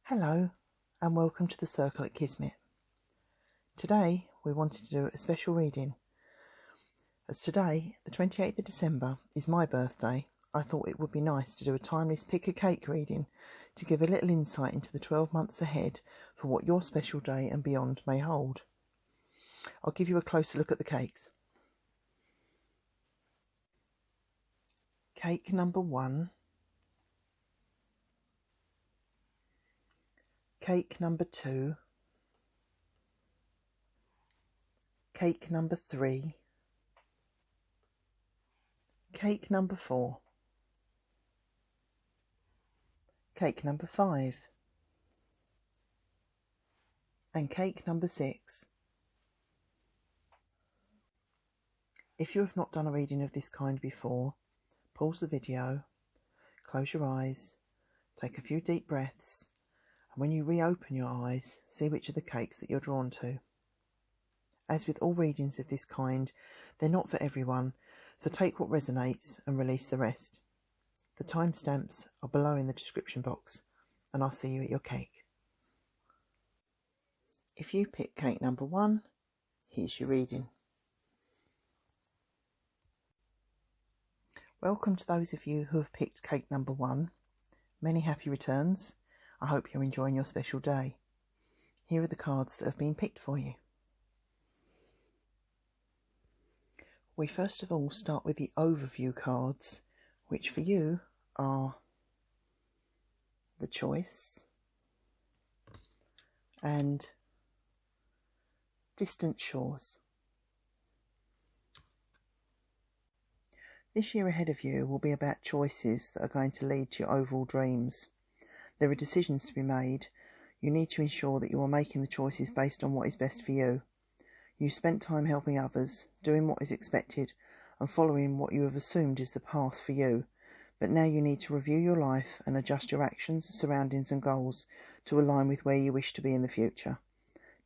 Hello and welcome to the Circle at Kismet. Today we wanted to do a special reading. As today, the 28th of December, is my birthday, I thought it would be nice to do a timeless pick a cake reading to give a little insight into the 12 months ahead for what your special day and beyond may hold. I'll give you a closer look at the cakes. Cake number 1. Cake number 2, cake number 3, cake number 4, cake number 5, and cake number 6. If you have not done a reading of this kind before, pause the video, close your eyes, take a few deep breaths, and when you reopen your eyes, see which are the cakes that you're drawn to. As with all readings of this kind, they're not for everyone, so take what resonates and release the rest. The timestamps are below in the description box, and I'll see you at your cake. If you pick cake number 1, here's your reading. Welcome to those of you who have picked cake number 1. Many happy returns. I hope you're enjoying your special day. Here are the cards that have been picked for you. We first of all start with the overview cards, which for you are the Choice and Distant Shores. This year ahead of you will be about choices that are going to lead to your overall dreams. There are decisions to be made. You need to ensure that you are making the choices based on what is best for you. You spent time helping others, doing what is expected, and following what you have assumed is the path for you. But now you need to review your life and adjust your actions, surroundings and goals to align with where you wish to be in the future.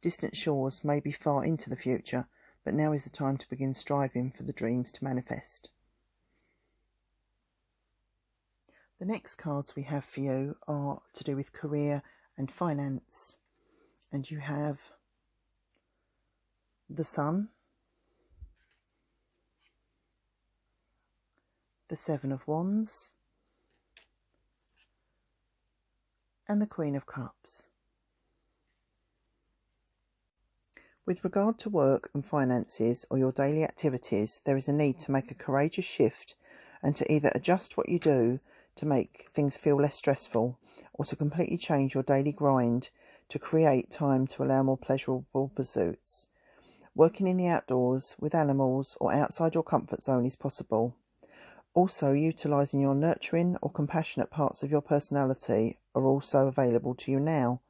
Distant shores may be far into the future, but now is the time to begin striving for the dreams to manifest. The next cards we have for you are to do with career and finance. And you have the Sun, the Seven of Wands, and the Queen of Cups. With regard to work and finances or your daily activities, there is a need to make a courageous shift and to either adjust what you do to make things feel less stressful, or to completely change your daily grind to create time to allow more pleasurable pursuits. Working in the outdoors with animals or outside your comfort zone is possible. Also, utilising your nurturing or compassionate parts of your personality are also available to you now.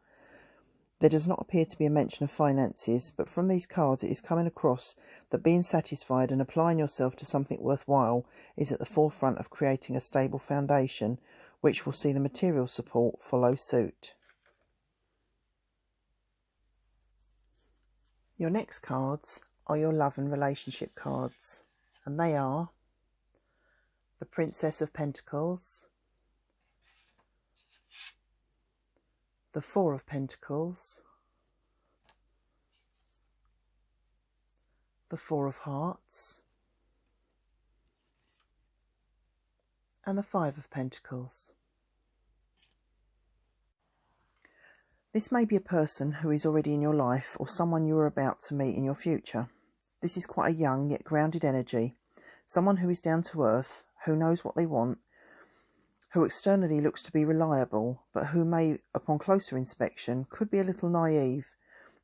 There does not appear to be a mention of finances, but from these cards it is coming across that being satisfied and applying yourself to something worthwhile is at the forefront of creating a stable foundation, which will see the material support follow suit. Your next cards are your love and relationship cards, and they are the Princess of Pentacles, the Four of Pentacles, the Four of Hearts, and the Five of Pentacles. This may be a person who is already in your life or someone you are about to meet in your future. This is quite a young yet grounded energy, someone who is down to earth, who knows what they want, who externally looks to be reliable, but who may, upon closer inspection, could be a little naive,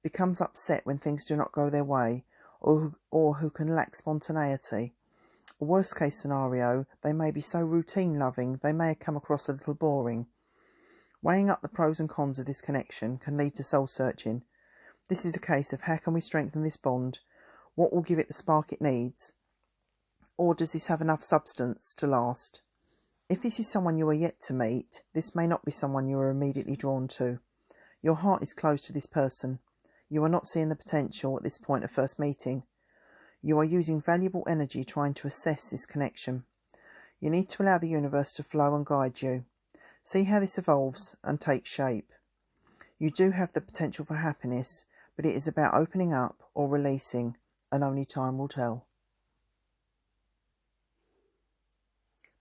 becomes upset when things do not go their way, or who can lack spontaneity. A worst case scenario, they may be so routine loving they may come across a little boring. Weighing up the pros and cons of this connection can lead to soul searching. This is a case of how can we strengthen this bond, what will give it the spark it needs, or does this have enough substance to last? If this is someone you are yet to meet, this may not be someone you are immediately drawn to. Your heart is closed to this person. You are not seeing the potential at this point of first meeting. You are using valuable energy trying to assess this connection. You need to allow the universe to flow and guide you. See how this evolves and takes shape. You do have the potential for happiness, but it is about opening up or releasing, and only time will tell.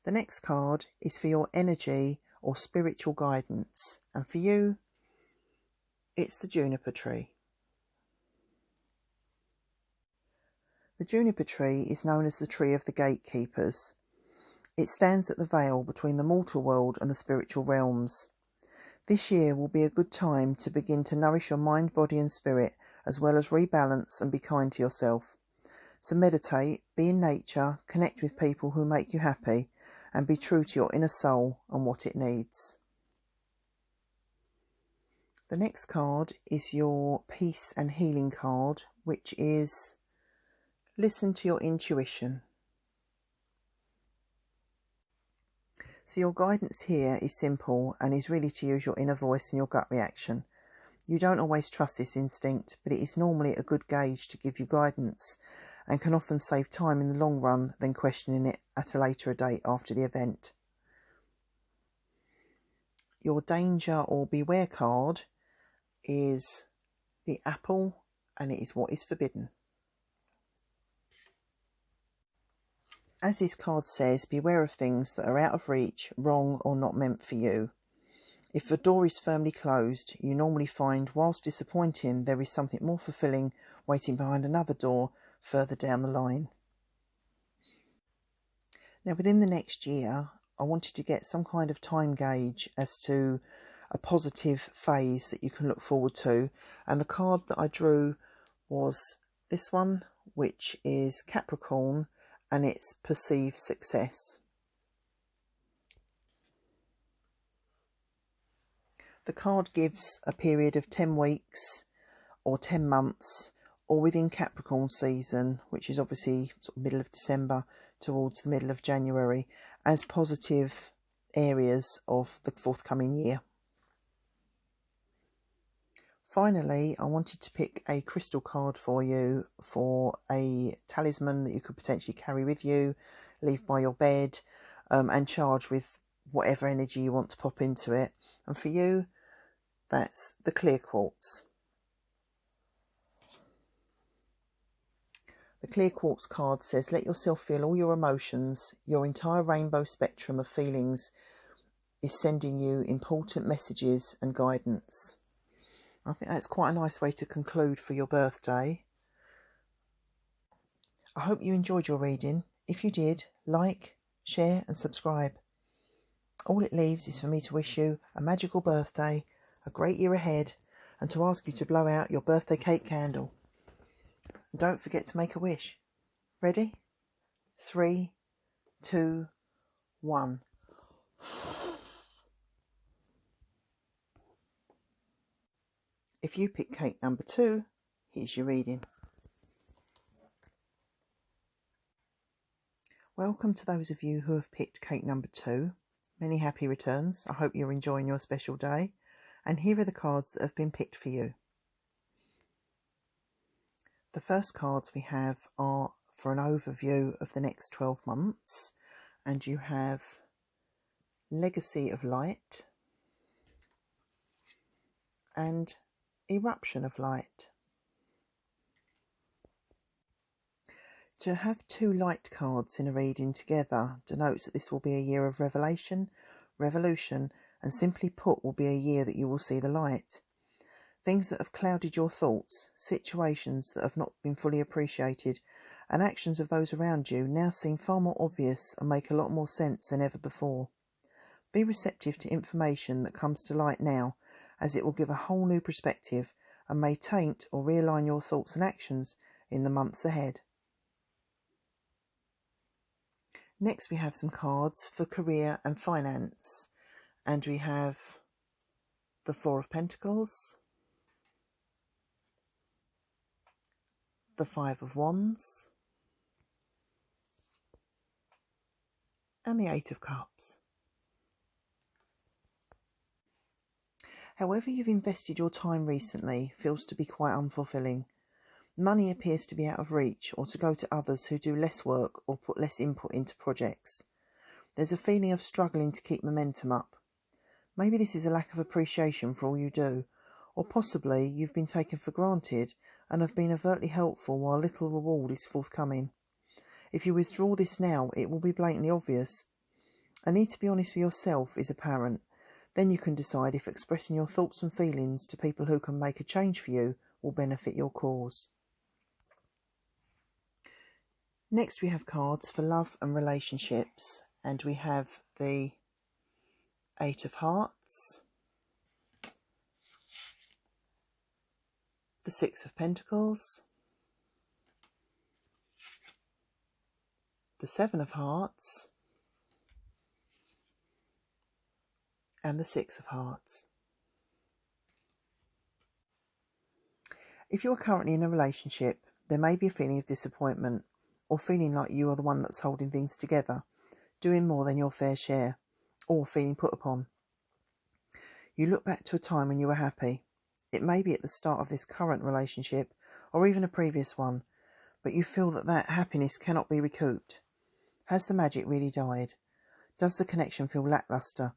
The next card is for your energy or spiritual guidance, and for you, it's the juniper tree. The juniper tree is known as the tree of the gatekeepers. It stands at the veil between the mortal world and the spiritual realms. This year will be a good time to begin to nourish your mind, body and spirit, as well as rebalance and be kind to yourself. So meditate, be in nature, connect with people who make you happy, and be true to your inner soul and what it needs. The next card is your peace and healing card, which is listen to your intuition. So your guidance here is simple and is really to use your inner voice and your gut reaction. You don't always trust this instinct, but it is normally a good gauge to give you guidance and can often save time in the long run than questioning it at a later date after the event. Your danger or beware card is the apple, and it is what is forbidden. As this card says, beware of things that are out of reach, wrong or not meant for you. If a door is firmly closed, you normally find, whilst disappointing, there is something more fulfilling waiting behind another door further down the line. Now, within the next year, I wanted to get some kind of time gauge as to a positive phase that you can look forward to, and the card that I drew was this one, which is Capricorn, and it's perceived success. The card gives a period of 10 weeks or 10 months, or within Capricorn season, which is obviously sort of middle of December towards the middle of January, as positive areas of the forthcoming year. Finally, I wanted to pick a crystal card for you for a talisman that you could potentially carry with you, leave by your bed, and charge with whatever energy you want to pop into it. And for you, that's the clear quartz. The clear quartz card says, let yourself feel all your emotions. Your entire rainbow spectrum of feelings is sending you important messages and guidance. I think that's quite a nice way to conclude for your birthday. I hope you enjoyed your reading. If you did, like, share and subscribe. All it leaves is for me to wish you a magical birthday, a great year ahead, and to ask you to blow out your birthday cake candle. And don't forget to make a wish. Ready? 3, 2, 1. If you pick cake number 2, here's your reading. Welcome to those of you who have picked cake number 2. Many happy returns. I hope you're enjoying your special day. And here are the cards that have been picked for you. The first cards we have are for an overview of the next 12 months. And you have Legacy of Light and Eruption of Light. To have 2 light cards in a reading together denotes that this will be a year of revelation, revolution, and simply put will be a year that you will see the light. Things that have clouded your thoughts, situations that have not been fully appreciated, and actions of those around you now seem far more obvious and make a lot more sense than ever before. Be receptive to information that comes to light now, as it will give a whole new perspective and may taint or realign your thoughts and actions in the months ahead. Next we have some cards for career and finance, and we have the 4 of Pentacles, the 5 of Wands, and the 8 of Cups. However you've invested your time recently feels to be quite unfulfilling. Money appears to be out of reach or to go to others who do less work or put less input into projects. There's a feeling of struggling to keep momentum up. Maybe this is a lack of appreciation for all you do, Or possibly you've been taken for granted and have been overtly helpful while little reward is forthcoming. If you withdraw this now, it will be blatantly obvious. A need to be honest with yourself is apparent. Then you can decide if expressing your thoughts and feelings to people who can make a change for you will benefit your cause. Next we have cards for love and relationships, and we have the Eight of Hearts, the Six of Pentacles, the Seven of Hearts, and the Six of Hearts. If you are currently in a relationship, there may be a feeling of disappointment, or feeling like you are the one that's holding things together, doing more than your fair share, or feeling put upon. You look back to a time when you were happy. It may be at the start of this current relationship, or even a previous one, but you feel that that happiness cannot be recouped. Has the magic really died? Does the connection feel lacklustre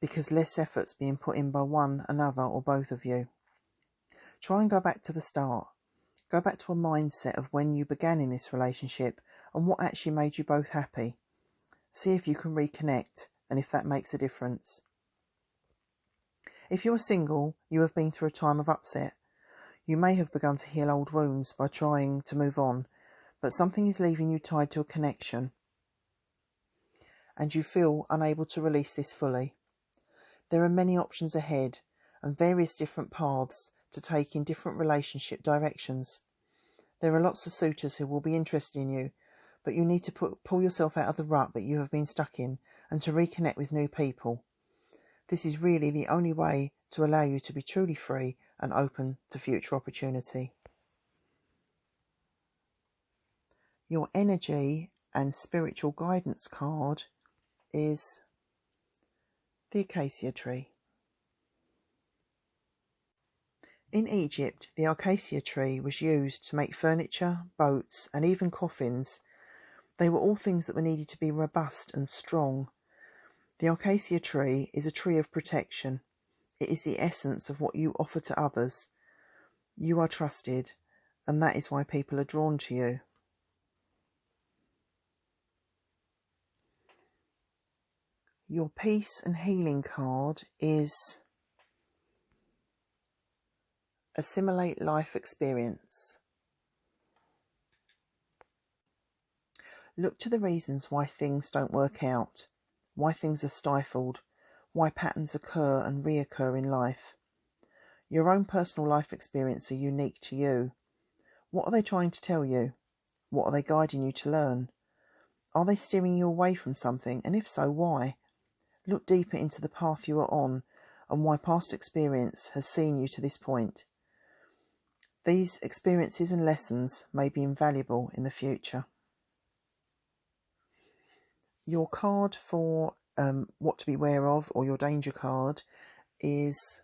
because less effort's being put in by one, another, or both of you? Try and go back to the start. Go back to a mindset of when you began in this relationship and what actually made you both happy. See if you can reconnect and if that makes a difference. If you're single, you have been through a time of upset. You may have begun to heal old wounds by trying to move on, but something is leaving you tied to a connection, and you feel unable to release this fully. There are many options ahead and various different paths to take in different relationship directions. There are lots of suitors who will be interested in you, but you need to pull yourself out of the rut that you have been stuck in and to reconnect with new people. This is really the only way to allow you to be truly free and open to future opportunity. Your energy and spiritual guidance card is the acacia tree. In Egypt, the acacia tree was used to make furniture, boats, and even coffins. They were all things that were needed to be robust and strong. The acacia tree is a tree of protection. It is the essence of what you offer to others. You are trusted, and that is why people are drawn to you. Your peace and healing card is assimilate life experience. Look to the reasons why things don't work out, why things are stifled, why patterns occur and reoccur in life. Your own personal life experience are unique to you. What are they trying to tell you? What are they guiding you to learn? Are they steering you away from something, and if so, why? Look deeper into the path you are on and why past experience has seen you to this point. These experiences and lessons may be invaluable in the future. Your card for what to beware of, or your danger card, is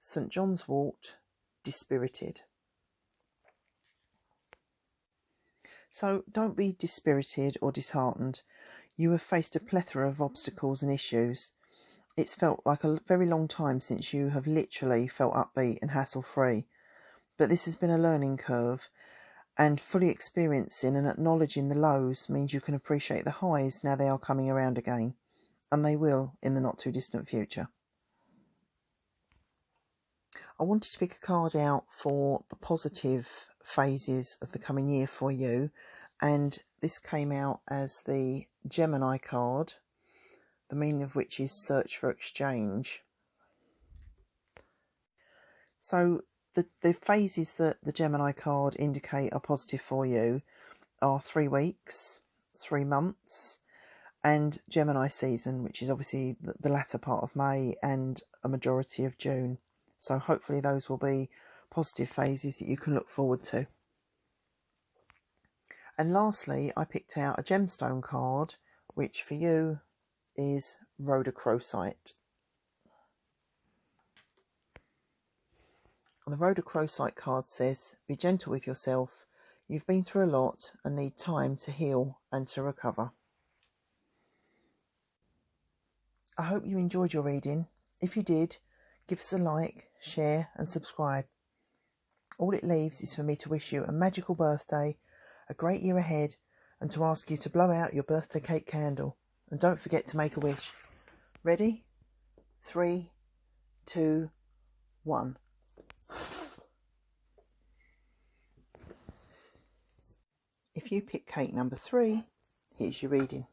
St. John's Wort, Dispirited. So don't be dispirited or disheartened. You have faced a plethora of obstacles and issues. It's felt like a very long time since you have literally felt upbeat and hassle-free. But this has been a learning curve, and fully experiencing and acknowledging the lows means you can appreciate the highs now they are coming around again, and they will in the not too distant future. I wanted to pick a card out for the positive phases of the coming year for you, and this came out as the Gemini card, the meaning of which is search for exchange. So the phases that the Gemini card indicate are positive for you are 3 weeks, 3 months, and Gemini season, which is obviously the latter part of May and a majority of June. So hopefully those will be positive phases that you can look forward to. And lastly, I picked out a gemstone card, which for you is rhodochrosite. And the rhodochrosite card says, be gentle with yourself. You've been through a lot and need time to heal and to recover. I hope you enjoyed your reading. If you did, Give us a like, share and subscribe. All it leaves is for me to wish you a magical birthday, a great year ahead, and to ask you to blow out your birthday cake candle. And don't forget to make a wish. Ready? 3, 2, 1. If you pick cake number 3, here's your reading.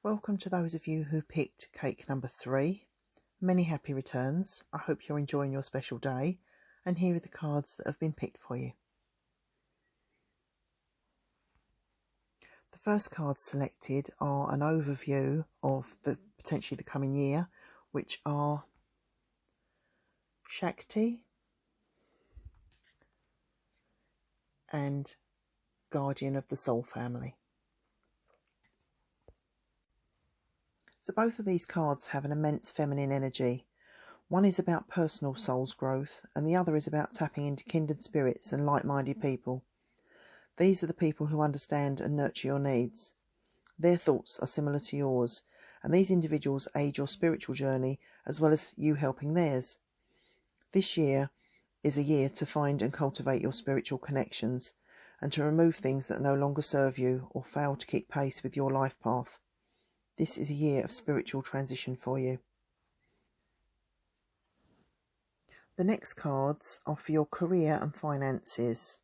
Welcome to those of you who picked cake number 3. Many happy returns. I hope you're enjoying your special day. And here are the cards that have been picked for you. The first cards selected are an overview of potentially the coming year, which are Shakti and Guardian of the Soul family. So both of these cards have an immense feminine energy. One is about personal soul's growth and the other is about tapping into kindred spirits and like-minded people. These are the people who understand and nurture your needs. Their thoughts are similar to yours, and these individuals aid your spiritual journey as well as you helping theirs. This year is a year to find and cultivate your spiritual connections and to remove things that no longer serve you or fail to keep pace with your life path. This is a year of spiritual transition for you. The next cards are for your career and finances.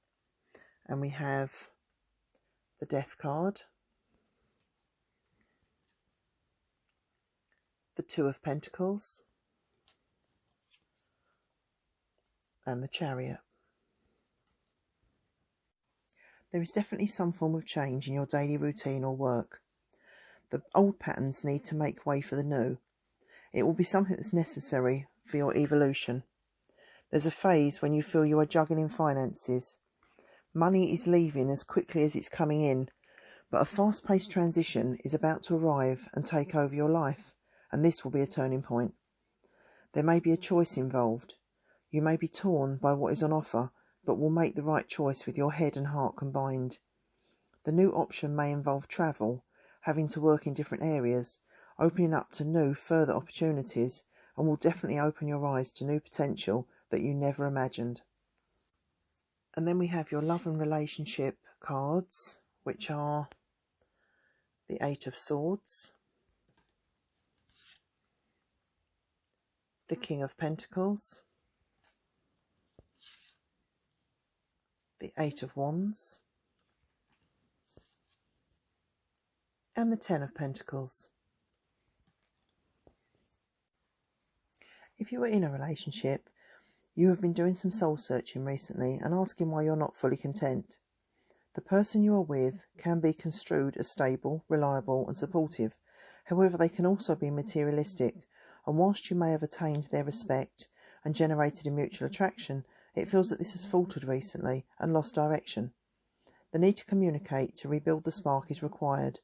And we have the Death card, the Two of Pentacles, and the Chariot. There is definitely some form of change in your daily routine or work. The old patterns need to make way for the new. It will be something that's necessary for your evolution. There's a phase when you feel you are juggling finances. Money is leaving as quickly as it's coming in, but a fast-paced transition is about to arrive and take over your life, and this will be a turning point. There may be a choice involved. You may be torn by what is on offer, but will make the right choice with your head and heart combined. The new option may involve travel, having to work in different areas, opening up to new, further opportunities, and will definitely open your eyes to new potential that you never imagined. And then we have your love and relationship cards, which are the Eight of Swords, the King of Pentacles, the Eight of Wands, and the Ten of Pentacles. If you are in a relationship, you have been doing some soul searching recently and asking why you're not fully content. The person you are with can be construed as stable, reliable and supportive. However, they can also be materialistic, and whilst you may have attained their respect and generated a mutual attraction, it feels that this has faltered recently and lost direction. The need to communicate to rebuild the spark is required.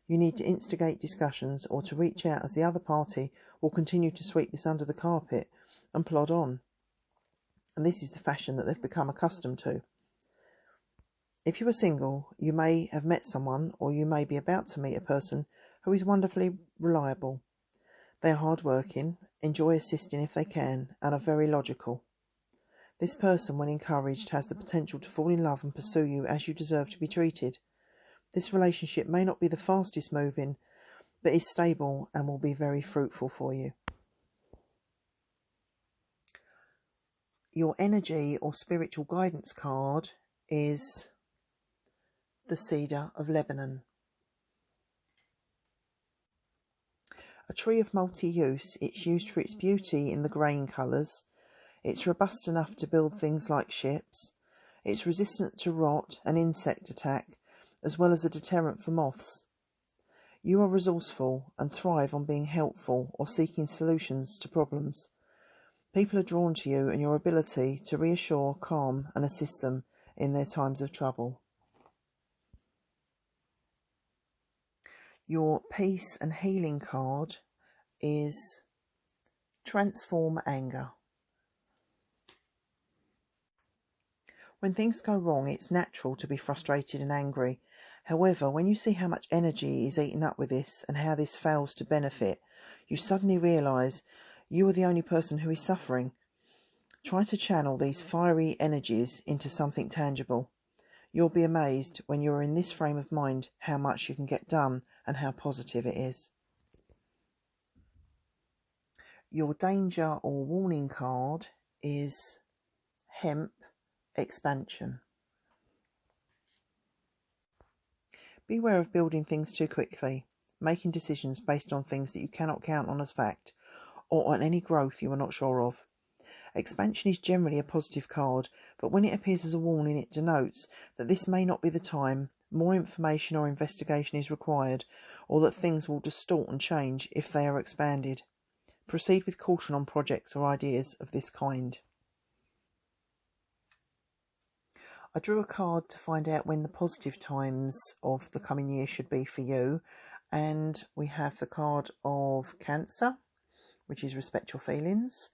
You need to instigate discussions or to reach out, as the other party will continue to sweep this under the carpet and plod on. And this is the fashion that they've become accustomed to. If you are single, you may have met someone, or you may be about to meet a person who is wonderfully reliable. They are hard-working, enjoy assisting if they can, and are very logical. This person, when encouraged, has the potential to fall in love and pursue you as you deserve to be treated. This relationship may not be the fastest moving, but is stable and will be very fruitful for you. Your energy or spiritual guidance card is the Cedar of Lebanon. A tree of multi-use, it's used for its beauty in the grain colours. It's robust enough to build things like ships. It's resistant to rot and insect attack, as well as a deterrent for moths. You are resourceful and thrive on being helpful or seeking solutions to problems. People are drawn to you and your ability to reassure, calm and assist them in their times of trouble. Your peace and healing card is Transform Anger. When things go wrong, it's natural to be frustrated and angry. However, when you see how much energy is eaten up with this and how this fails to benefit, you suddenly realise you are the only person who is suffering. Try to channel these fiery energies into something tangible. You'll be amazed when you're in this frame of mind how much you can get done and how positive it is. Your danger or warning card is hemp expansion. Beware of building things too quickly, making decisions based on things that you cannot count on as fact, or on any growth you are not sure of. Expansion is generally a positive card, but when it appears as a warning, it denotes that this may not be the time, more information or investigation is required, or that things will distort and change if they are expanded. Proceed with caution on projects or ideas of this kind. I drew a card to find out when the positive times of the coming year should be for you, and we have the card of Cancer, which is respect your feelings.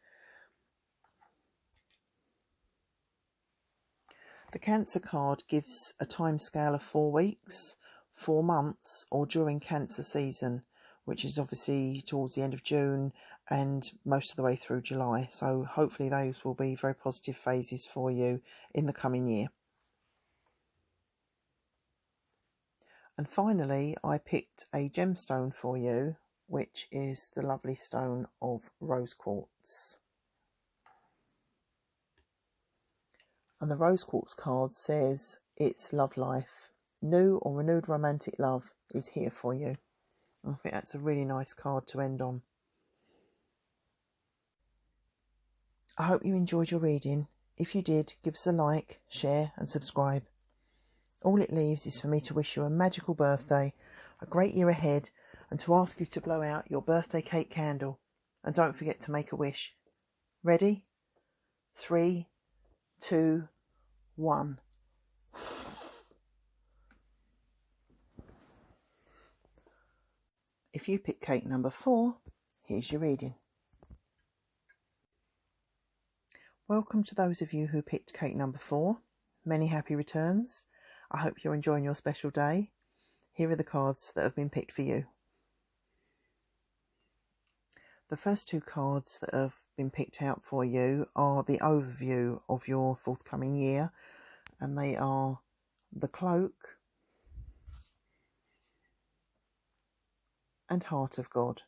The Cancer card gives a time scale of 4 weeks, 4 months, or during Cancer season, which is obviously towards the end of June and most of the way through July. So hopefully those will be very positive phases for you in the coming year. And finally, I picked a gemstone for you, which is the lovely stone of rose quartz. And the rose quartz card says, it's love life. New or renewed romantic love is here for you. I think that's a really nice card to end on. I hope you enjoyed your reading. If you did, give us a like, share and subscribe. All it leaves is for me to wish you a magical birthday, a great year ahead, and to ask you to blow out your birthday cake candle. And don't forget to make a wish. Ready? 3, 2, 1. If you pick cake number 4, here's your reading. Welcome to those of you who picked cake number 4. Many happy returns. I hope you're enjoying your special day. Here are the cards that have been picked for you. The first 2 cards that have been picked out for you are the overview of your forthcoming year, and they are the Cloak and Heart of God.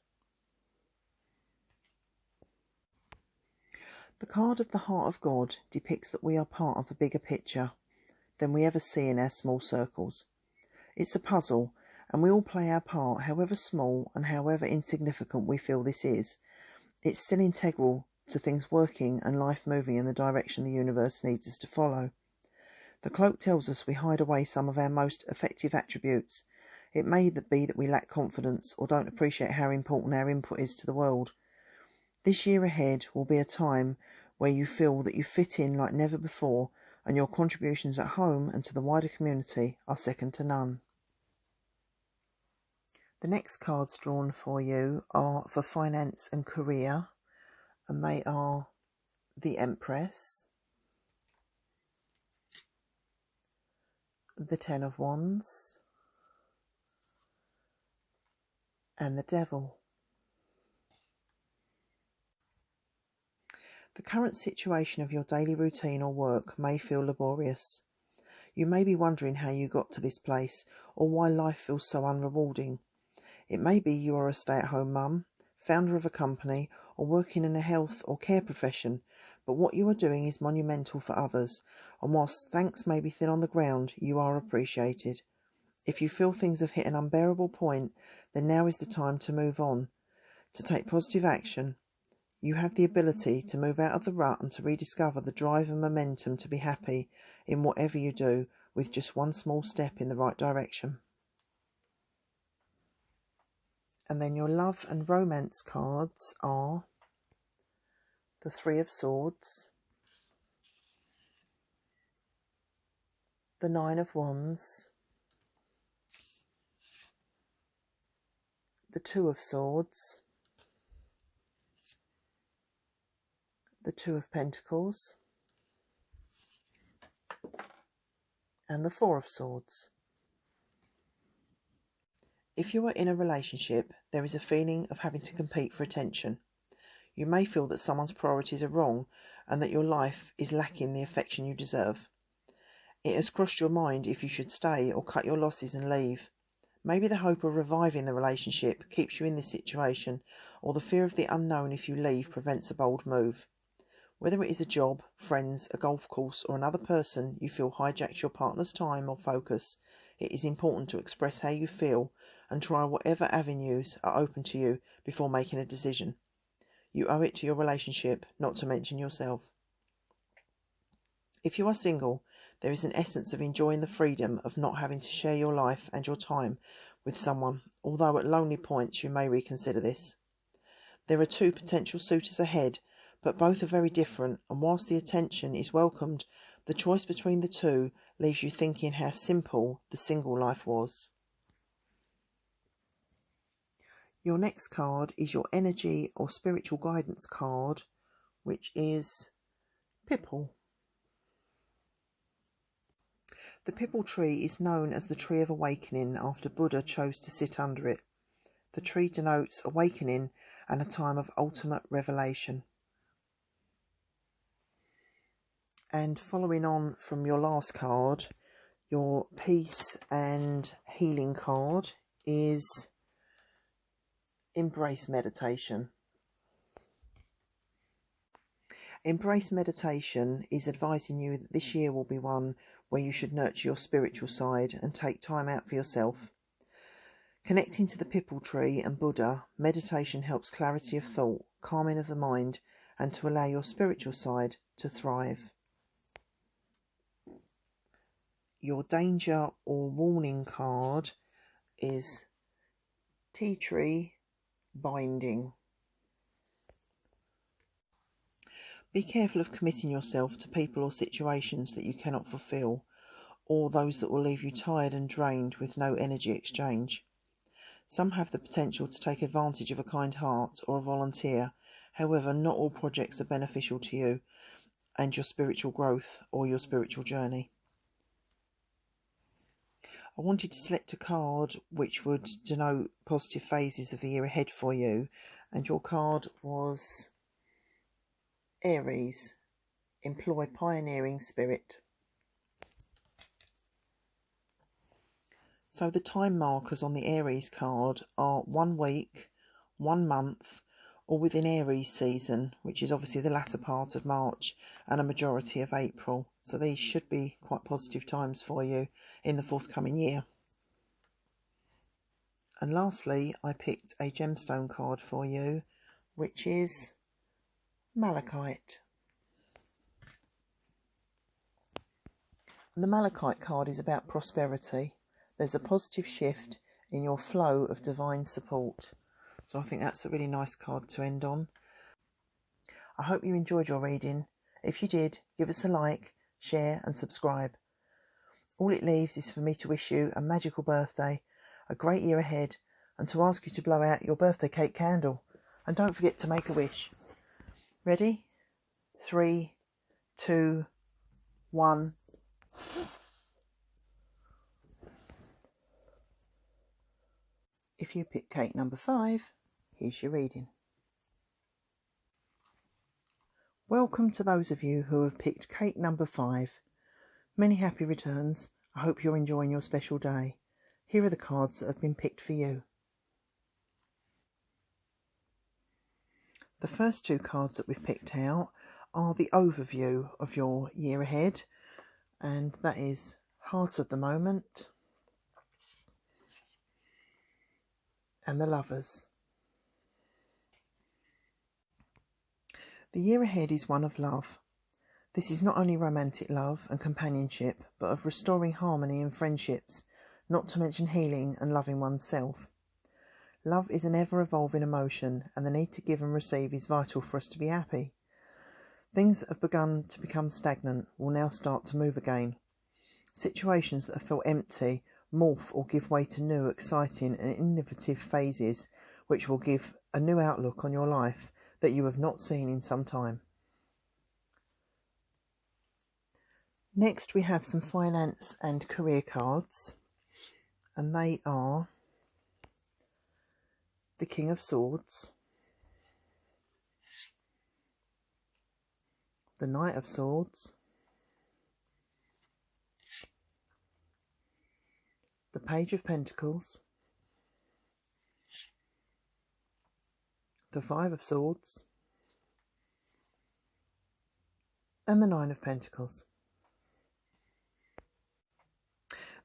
The card of the Heart of God depicts that we are part of a bigger picture than we ever see in our small circles. It's a puzzle, and we all play our part, however small and however insignificant we feel this is. It's still integral to things working and life moving in the direction the universe needs us to follow. The cloak tells us we hide away some of our most effective attributes. It may be that we lack confidence or don't appreciate how important our input is to the world. This year ahead will be a time where you feel that you fit in like never before, and your contributions at home and to the wider community are second to none. The next cards drawn for you are for finance and career, and they are the Empress, the Ten of Wands, and the Devil. The current situation of your daily routine or work may feel laborious. You may be wondering how you got to this place, or why life feels so unrewarding. It may be you are a stay-at-home mum, founder of a company, or working in a health or care profession, but what you are doing is monumental for others, and whilst thanks may be thin on the ground, you are appreciated. If you feel things have hit an unbearable point, then now is the time to move on, to take positive action. You have the ability to move out of the rut and to rediscover the drive and momentum to be happy in whatever you do, with just one small step in the right direction. And then your love and romance cards are the Three of Swords, the Nine of Wands, the Two of Swords, the Two of Pentacles, and the Four of Swords. If you are in a relationship, there is a feeling of having to compete for attention. You may feel that someone's priorities are wrong and that your life is lacking the affection you deserve. It has crossed your mind if you should stay or cut your losses and leave. Maybe the hope of reviving the relationship keeps you in this situation, or the fear of the unknown if you leave prevents a bold move. Whether it is a job, friends, a golf course, or another person you feel hijacks your partner's time or focus, it is important to express how you feel and try whatever avenues are open to you before making a decision. You owe it to your relationship, not to mention yourself. If you are single, there is an essence of enjoying the freedom of not having to share your life and your time with someone, although at lonely points you may reconsider this. There are two potential suitors ahead, but both are very different, and whilst the attention is welcomed, the choice between the two leaves you thinking how simple the single life was. Your next card is your energy or spiritual guidance card, which is Pipple. The Pipple tree is known as the Tree of Awakening after Buddha chose to sit under it. The tree denotes awakening and a time of ultimate revelation. And following on from your last card, your peace and healing card is Embrace Meditation. Embrace Meditation is advising you that this year will be one where you should nurture your spiritual side and take time out for yourself. Connecting to the Pipple tree and Buddha, meditation helps clarity of thought, calming of the mind, and to allow your spiritual side to thrive. Your danger or warning card is Tea Tree Binding. Be careful of committing yourself to people or situations that you cannot fulfill, or those that will leave you tired and drained with no energy exchange. Some have the potential to take advantage of a kind heart or a volunteer. However, not all projects are beneficial to you and your spiritual growth or your spiritual journey. I wanted to select a card which would denote positive phases of the year ahead for you, and your card was Aries, Employ Pioneering Spirit. So the time markers on the Aries card are 1 week, 1 month, or within Aries season, which is obviously the latter part of March and a majority of April. So these should be quite positive times for you in the forthcoming year. And lastly, I picked a gemstone card for you, which is Malachite. And the Malachite card is about prosperity. There's a positive shift in your flow of divine support. So I think that's a really nice card to end on. I hope you enjoyed your reading. If you did, give us a like, share and subscribe. All it leaves is for me to wish you a magical birthday, a great year ahead, and to ask you to blow out your birthday cake candle. And don't forget to make a wish. Ready? 3, 2, 1. If you pick cake number 5, here's your reading. Welcome to those of you who have picked cake number 5. Many happy returns. I hope you're enjoying your special day. Here are the cards that have been picked for you. The first 2 cards that we've picked out are the overview of your year ahead, and that is Heart of the Moment and the Lovers. The year ahead is one of love. This is not only romantic love and companionship, but of restoring harmony in friendships, not to mention healing and loving oneself. Love is an ever-evolving emotion, and the need to give and receive is vital for us to be happy. Things that have begun to become stagnant will now start to move again. Situations that have felt empty morph or give way to new, exciting and innovative phases, which will give a new outlook on your life that you have not seen in some time. Next we have some finance and career cards, and they are the King of Swords, the Knight of Swords, the Page of Pentacles, the Five of Swords, and the Nine of Pentacles.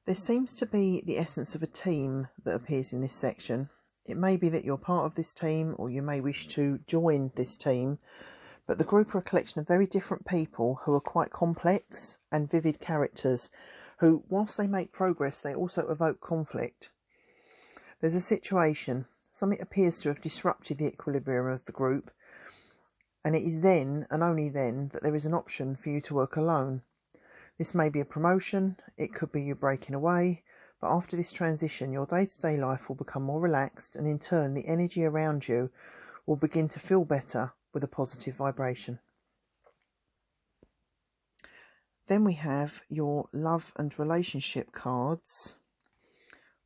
There seems to be the essence of a team that appears in this section. It may be that you're part of this team, or you may wish to join this team, but the group are a collection of very different people who are quite complex and vivid characters who, whilst they make progress, they also evoke conflict. There's a situation, something appears to have disrupted the equilibrium of the group, and it is then, and only then, that there is an option for you to work alone. This may be a promotion, it could be you breaking away, but after this transition, your day-to-day life will become more relaxed, and in turn, the energy around you will begin to feel better with a positive vibration. Then we have your love and relationship cards.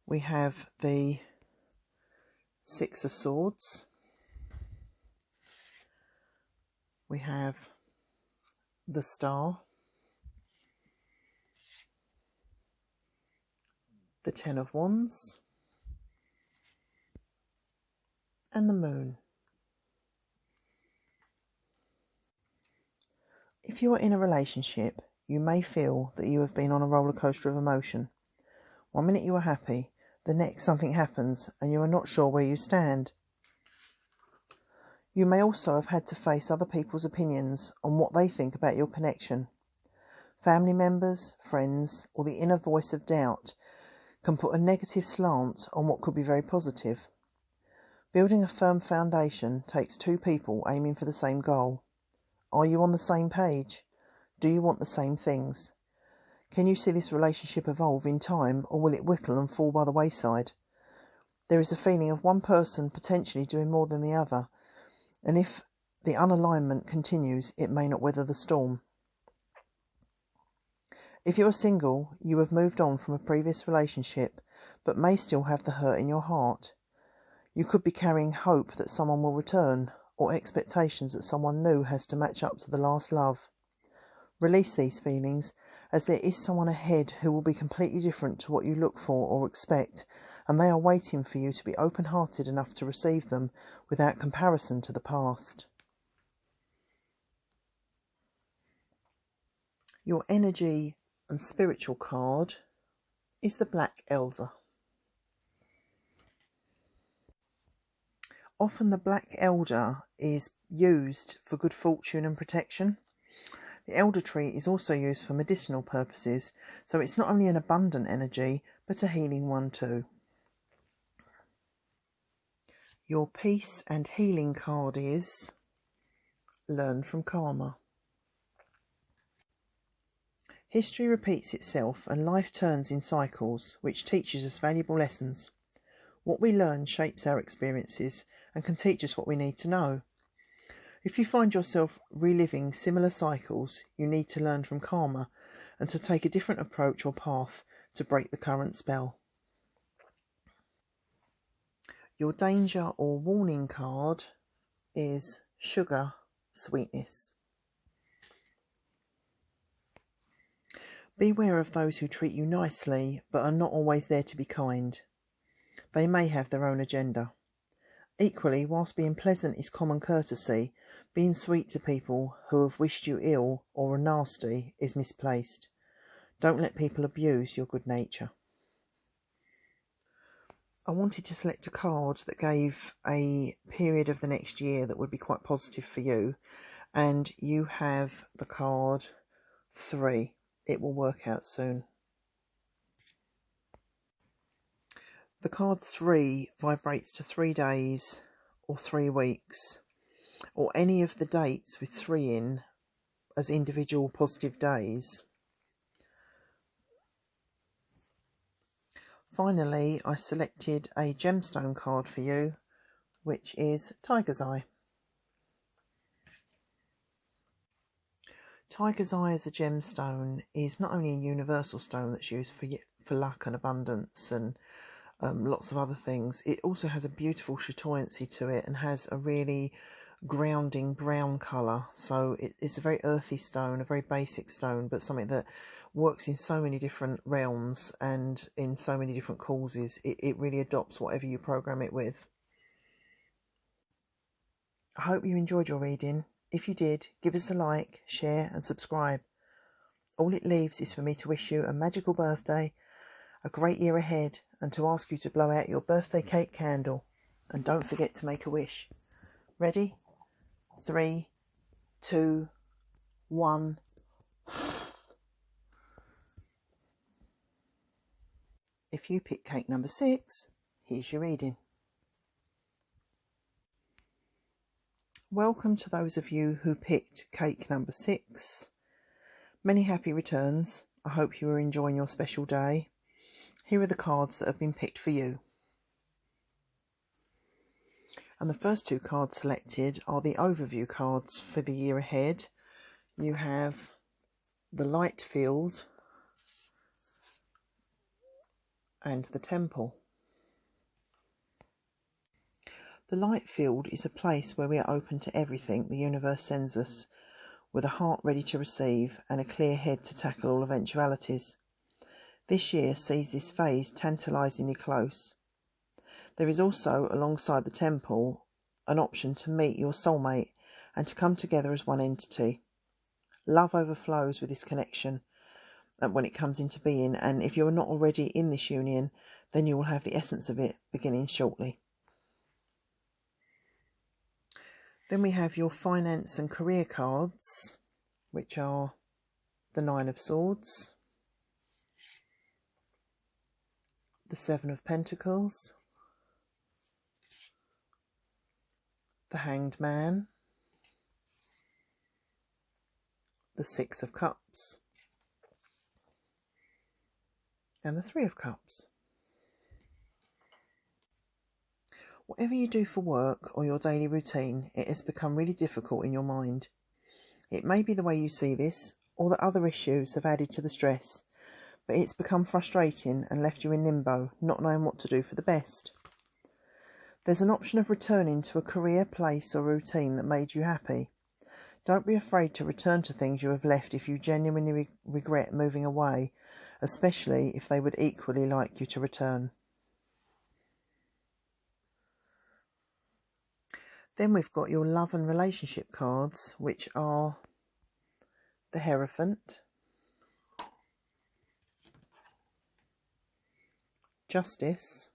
We have the Six of Swords. We have the Star, the Ten of Wands, and the Moon. If you are in a relationship, you may feel that you have been on a roller coaster of emotion. One minute you are happy, the next something happens and you are not sure where you stand. You may also have had to face other people's opinions on what they think about your connection. Family members, friends, or the inner voice of doubt can put a negative slant on what could be very positive. Building a firm foundation takes two people aiming for the same goal. Are you on the same page? Do you want the same things? Can you see this relationship evolve in time, or will it whittle and fall by the wayside? There is a feeling of one person potentially doing more than the other, and if the unalignment continues, it may not weather the storm. If you are single, you have moved on from a previous relationship, but may still have the hurt in your heart. You could be carrying hope that someone will return, or expectations that someone new has to match up to the last love. Release these feelings, as there is someone ahead who will be completely different to what you look for or expect, and they are waiting for you to be open-hearted enough to receive them without comparison to the past. Your energy and spiritual card is the Black Elder. Often the Black Elder is used for good fortune and protection. The elder tree is also used for medicinal purposes, so it's not only an abundant energy, but a healing one too. Your peace and healing card is Learn from Karma. History repeats itself and life turns in cycles, which teaches us valuable lessons. What we learn shapes our experiences and can teach us what we need to know. If you find yourself reliving similar cycles, you need to learn from karma and to take a different approach or path to break the current spell. Your danger or warning card is Sugar, Sweetness. Beware of those who treat you nicely but are not always there to be kind. They may have their own agenda. Equally, whilst being pleasant is common courtesy, being sweet to people who have wished you ill or are nasty is misplaced. Don't let people abuse your good nature. I wanted to select a card that gave a period of the next year that would be quite positive for you, and you have the card 3. It will work out soon. The card 3 vibrates to 3 days or 3 weeks, or any of the dates with 3 in as individual positive days. Finally, I selected a gemstone card for you, which is Tiger's Eye. Tiger's Eye as a gemstone is not only a universal stone that's used for luck and abundance and lots of other things. It also has a beautiful chatoyancy to it and has a really grounding brown colour. So it's a very earthy stone, a very basic stone, but something that works in so many different realms and in so many different causes. It really adopts whatever you program it with. I hope you enjoyed your reading. If you did, give us a like, share and subscribe. All it leaves is for me to wish you a magical birthday, a great year ahead, and to ask you to blow out your birthday cake candle. And don't forget to make a wish. Ready? 3, 2, 1. If you pick cake number 6, here's your reading. Welcome to those of you who picked cake number 6. Many happy returns. I hope you are enjoying your special day. Here are the cards that have been picked for you. And the first 2 cards selected are the overview cards for the year ahead. You have the light field and the temple. The light field is a place where we are open to everything the universe sends us, with a heart ready to receive and a clear head to tackle all eventualities. This year sees this phase tantalisingly close. There is also, alongside the temple, an option to meet your soulmate and to come together as one entity. Love overflows with this connection when it comes into being, and if you're not already in this union, then you will have the essence of it beginning shortly. Then we have your finance and career cards, which are the 9 of Swords, the 7 of Pentacles, the Hanged Man, the 6 of Cups, and the 3 of Cups. Whatever you do for work or your daily routine, it has become really difficult in your mind. It may be the way you see this, or that other issues have added to the stress, but it's become frustrating and left you in limbo, not knowing what to do for the best. There's an option of returning to a career, place or routine that made you happy. Don't be afraid to return to things you have left if you genuinely regret moving away, especially if they would equally like you to return. Then we've got your love and relationship cards, which are the Hierophant, Justice,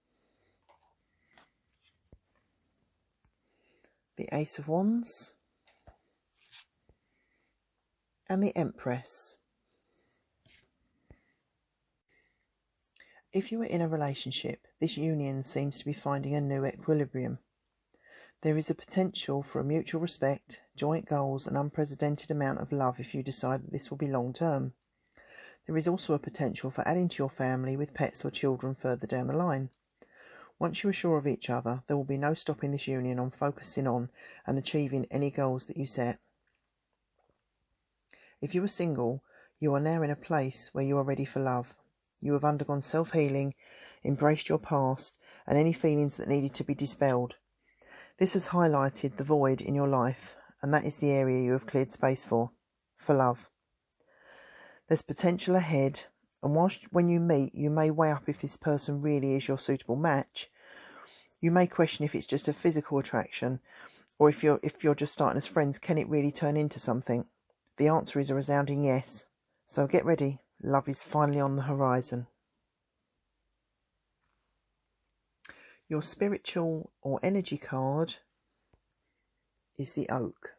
the Ace of Wands, and the Empress. If you are in a relationship, this union seems to be finding a new equilibrium. There is a potential for a mutual respect, joint goals, and unprecedented amount of love if you decide that this will be long term. There is also a potential for adding to your family with pets or children further down the line. Once you are sure of each other, there will be no stopping this union on focusing on and achieving any goals that you set. If you are single, you are now in a place where you are ready for love. You have undergone self-healing, embraced your past, and any feelings that needed to be dispelled. This has highlighted the void in your life, and that is the area you have cleared space for love. There's potential ahead, and whilst when you meet, you may weigh up if this person really is your suitable match. You may question if it's just a physical attraction, or if you're just starting as friends, can it really turn into something? The answer is a resounding yes. So get ready, love is finally on the horizon. Your spiritual or energy card is the Oak.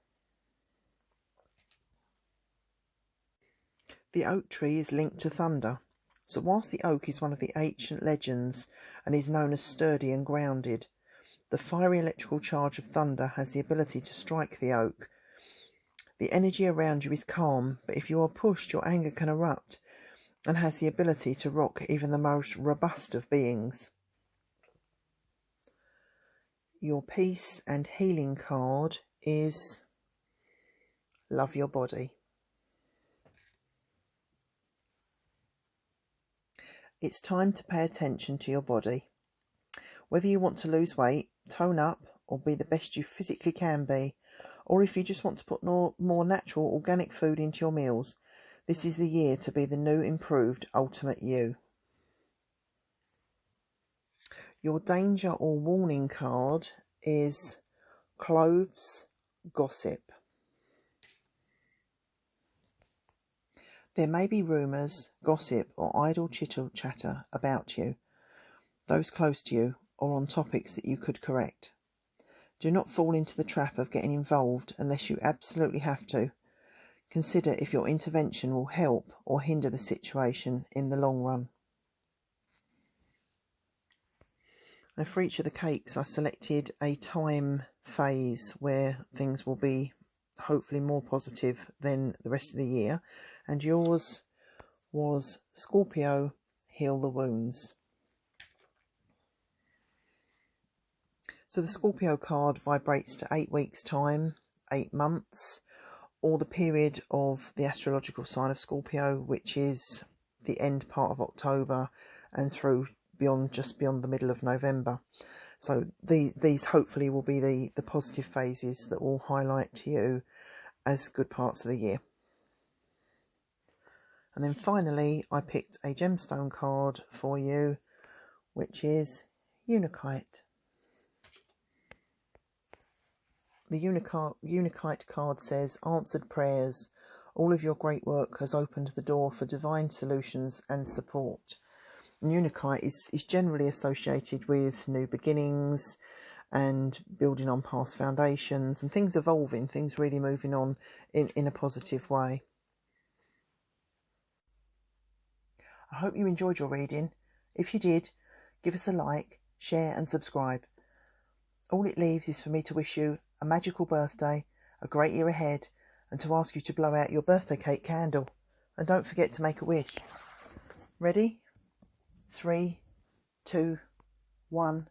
The oak tree is linked to thunder, so whilst the oak is one of the ancient legends and is known as sturdy and grounded, the fiery electrical charge of thunder has the ability to strike the oak. The energy around you is calm, but if you are pushed, your anger can erupt and has the ability to rock even the most robust of beings. Your peace and healing card is Love Your Body. It's time to pay attention to your body. Whether you want to lose weight, tone up, or be the best you physically can be, or if you just want to put more natural, organic food into your meals, this is the year to be the new, improved, ultimate you. Your danger or warning card is clothes gossip. There may be rumours, gossip, or idle chitter-chatter about you, those close to you, or on topics that you could correct. Do not fall into the trap of getting involved unless you absolutely have to. Consider if your intervention will help or hinder the situation in the long run. Now, for each of the cakes, I selected a time phase where things will be hopefully more positive than the rest of the year. And yours was Scorpio, Heal the Wounds. So the Scorpio card vibrates to 8 weeks' time, 8 months, or the period of the astrological sign of Scorpio, which is the end part of October and through just beyond the middle of November. So these hopefully will be the positive phases that will highlight to you as good parts of the year. And then finally, I picked a gemstone card for you, which is Untitled. The Untitled card says, answered prayers. All of your great work has opened the door for divine solutions and support. Untitled is generally associated with new beginnings and building on past foundations and things evolving, things really moving on in a positive way. I hope you enjoyed your reading. If you did, give us a like, share and subscribe. All it leaves is for me to wish you a magical birthday, a great year ahead, and to ask you to blow out your birthday cake candle. And don't forget to make a wish. Ready? 3, 2, 1.